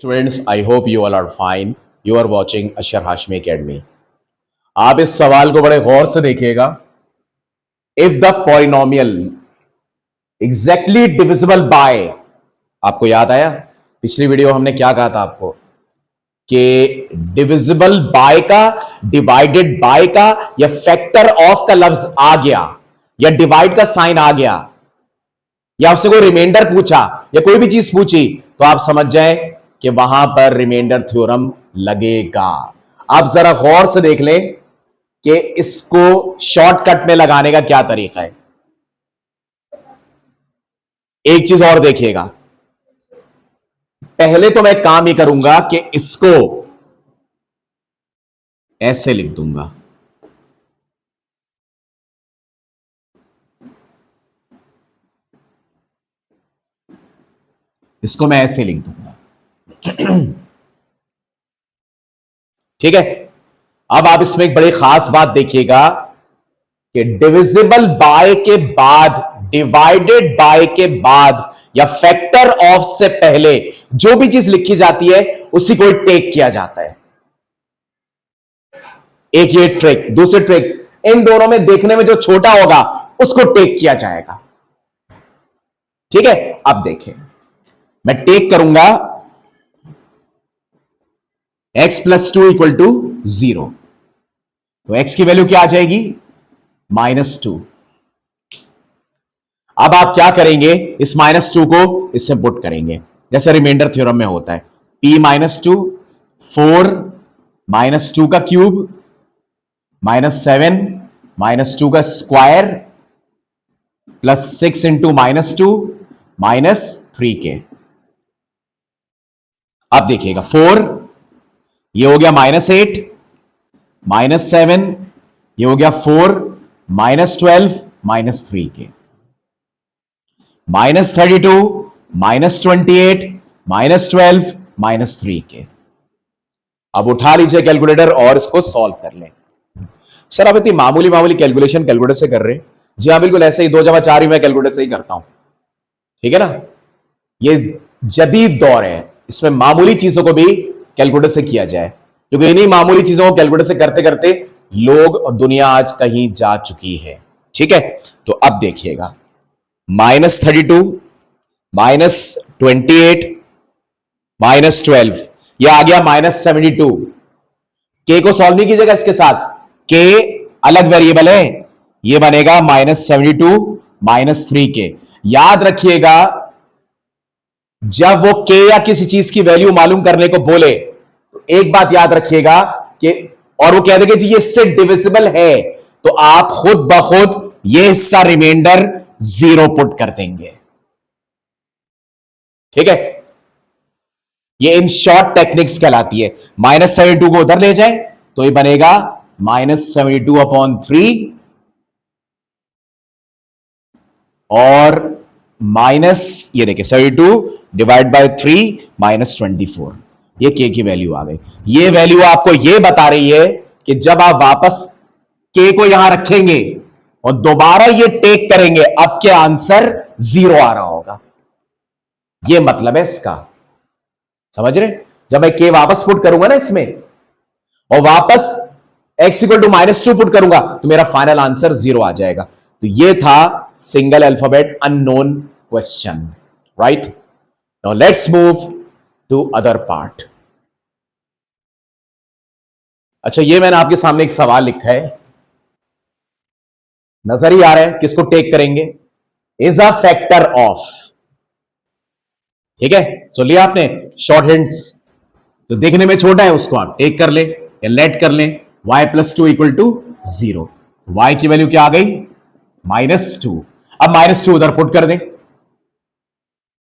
Students, I hope you all are fine. You are watching Ashar Hashmi Academy. आप इस सवाल को बड़े गौर से देखिएगा. If the polynomial exactly divisible by, आपको याद आया पिछली वीडियो हमने क्या कहा था आपको कि डिविजिबल बाय का, डिवाइडेड बाय का या फैक्टर ऑफ का लफ्ज आ गया या डिवाइड का साइन आ गया या उससे कोई रिमाइंडर पूछा या कोई भी चीज पूछी तो आप समझ जाए कि वहां पर रिमाइंडर थ्योरम लगेगा. आप जरा गौर से देख लें कि इसको शॉर्टकट में लगाने का क्या तरीका है. एक चीज और देखिएगा, पहले तो मैं काम ही करूंगा कि इसको ऐसे लिख दूंगा. इसको मैं ऐसे लिख दूंगा. ठीक है. अब आप इसमें एक बड़ी खास बात देखिएगा कि डिविजिबल बाय के बाद, डिवाइडेड बाय के बाद या फैक्टर ऑफ से पहले जो भी चीज लिखी जाती है उसी को टेक किया जाता है. एक ये ट्रिक, दूसरी ट्रिक, इन दोनों में देखने में जो छोटा होगा उसको टेक किया जाएगा. ठीक है. अब देखें, मैं टेक करूंगा x प्लस 2 इक्वल टू 0, तो x की वैल्यू क्या आ जाएगी? -2. अब आप क्या करेंगे, इस -2 को इससे पुट करेंगे जैसे रिमाइंडर थ्योरम में होता है. p -2, 4 -2 का क्यूब -7 -2 का स्क्वायर प्लस 6 इंटू -2 -3k. अब देखिएगा 4, ये हो गया -8 -7, ये हो गया 4 -12 -3k, -32 -28 -12 -3k. अब उठा लीजिए कैलकुलेटर और इसको सॉल्व कर लें. सर आप इतनी मामूली मामूली कैलकुलेशन कैलकुलेटर से कर रहे हैं? जी हाँ, बिल्कुल ऐसे ही 2 जमा 4 ही मैं कैलकुलेटर से ही करता हूं. ठीक है ना. ये जदीद दौर है, इसमें मामूली चीजों को भी कैलकुलेटर से किया जाए, क्योंकि इन्हीं मामूली चीजों को कैलकुलेटर से करते करते लोग और दुनिया आज कहीं जा चुकी है. ठीक है. तो अब देखिएगा, -32 -28 -12, यह आ गया -72. के को सॉल्व नहीं कीजिएगा इसके साथ, के अलग वेरिएबल है, यह बनेगा -72 -3k. याद रखिएगा, जब वो के या किसी चीज की वैल्यू मालूम करने को बोले तो एक बात याद रखिएगा कि, और वो कह देंगे जी ये इससे डिविजिबल है, तो आप खुद ब खुद ये हिस्सा रिमाइंडर 0 पुट कर देंगे. ठीक है. ये इन शॉर्ट टेक्निक्स कहलाती है. -72 को उधर ले जाए तो ये बनेगा -72/3 और माइनस, ये देखिए 72 डिवाइड बाय 3 -24. ये के की वैल्यू आ गई. ये वैल्यू आपको ये बता रही है कि जब आप वापस के को यहां रखेंगे और दोबारा ये टेक करेंगे, अब के आंसर 0 आ रहा होगा. ये मतलब है इसका. समझ रहे? जब मैं के वापस पुट करूंगा ना इसमें और वापस x इक्वल टू -2 पुट करूंगा तो मेरा फाइनल आंसर 0 आ जाएगा. तो ये था single alphabet unknown question. Right. Now let's move to other part. अच्छा, ये मैंने आपके सामने एक सवाल लिखा है, नजर ही आ रहा है किसको टेक करेंगे. Is a factor of. ठीक है. सो लिया आपने शॉर्ट हिंट्स, जो देखने में छोटा है उसको आप टेक कर ले या लेट कर ले. y + 2 equal to 0. y की वैल्यू क्या आ गई? -2. अब -2 उधर पुट कर दे.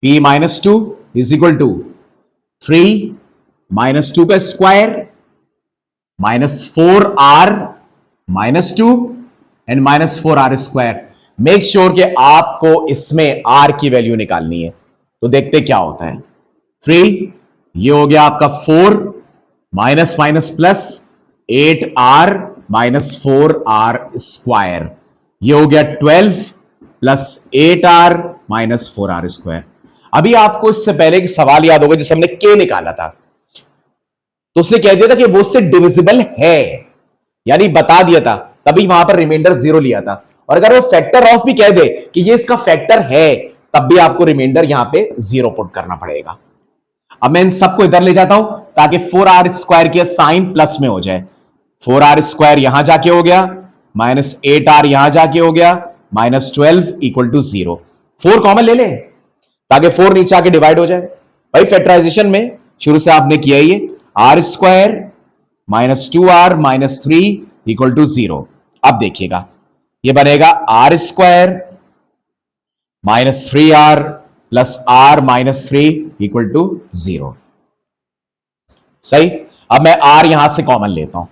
p -2 इज इक्वल टू 3 -2 का square -4r -2 and -4r square. Make sure कि आपको इसमें r की वैल्यू निकालनी है. तो देखते क्या होता है. 3, ये हो गया आपका 4 minus minus plus 8r -4r square. ये हो गया 12 + 8r -4r स्क्वायर. अभी आपको इससे पहले एक सवाल याद होगा जिसे हमने के निकाला था, तो उसने कह दिया था कि वो उससे डिविजिबल है, यानी बता दिया था, तभी वहां पर रिमाइंडर 0 लिया था। और अगर वो फैक्टर ऑफ भी कह दे कि ये इसका फैक्टर है, तब भी आपको रिमाइंडर यहां पे 0 पुट करना पड़ेगा। अब मैं इन सबको इधर ले जाता हूं ताकि 4r² के साइन प्लस में हो जाए। 4r² यहां जाके हो गया, -8r यहां जाके हो गया, -12 इक्वल टू 0। 4 कॉमन ले ले ताकि 4 नीचे आके डिवाइड हो जाए। भाई फैक्टराइजेशन में शुरू से आपने किया ये, r² -2r -3 इक्वल टू 0। अब देखिएगा ये बनेगा r² -3r plus r -3 equal to 0। सही। अब मैं r यहां से कॉमन लेता हूं,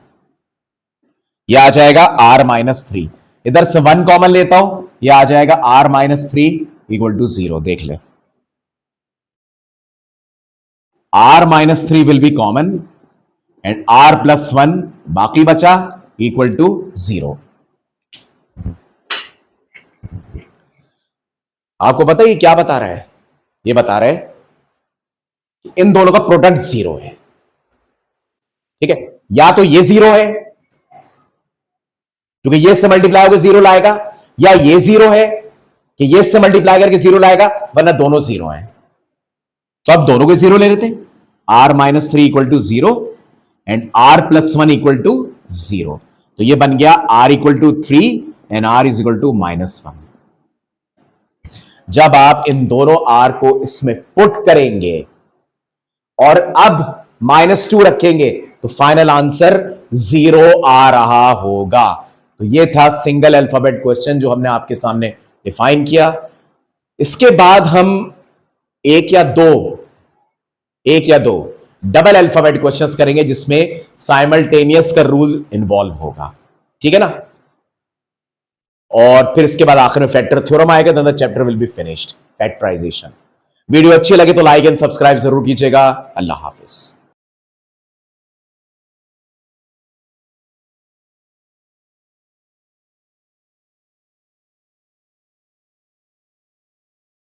यह आ जाएगा r -3। इधर से 1 कॉमन लेता हूं, यह आ जाएगा r -3 इक्वल टू 0। देख ले, r -3 will be common and r + 1 बाकी बचा इक्वल टू 0। आपको पता है ये क्या बता रहा है? ये बता रहा है कि इन दोनों का प्रोडक्ट 0 है। ठीक है, या तो ये 0 है क्योंकि ये से मल्टीप्लाई होकर 0 लाएगा, या ये 0 है कि ये से मल्टीप्लाई करके 0 लाएगा, वरना दोनों 0 हैं। तो अब दोनों को 0 ले लेते हैं। r -3 equal to 0 and r + 1 equal to 0। तो ये बन गया r equal to 3 and r is equal to -1। जब आप इन दोनों r को इसमें पुट करेंगे और अब -2 रखेंगे तो फाइनल आंसर 0 आ रहा होगा। तो ये था सिंगल अल्फाबेट क्वेश्चन जो हमने आपके सामने डिफाइन किया। इसके बाद हम एक या दो डबल अल्फाबेट क्वेश्चंस करेंगे जिसमें साइमल्टेनियस का रूल इन्वॉल्व होगा। ठीक है ना? और फिर इसके बाद आखिर में फैक्टर थ्योरम आएगा, then the chapter will be finished. Factorisation. Video अच्छी लगे तो लाइक एंड सब्सक्राइब जरूर कीजिएगा। अल्लाह हाफिज।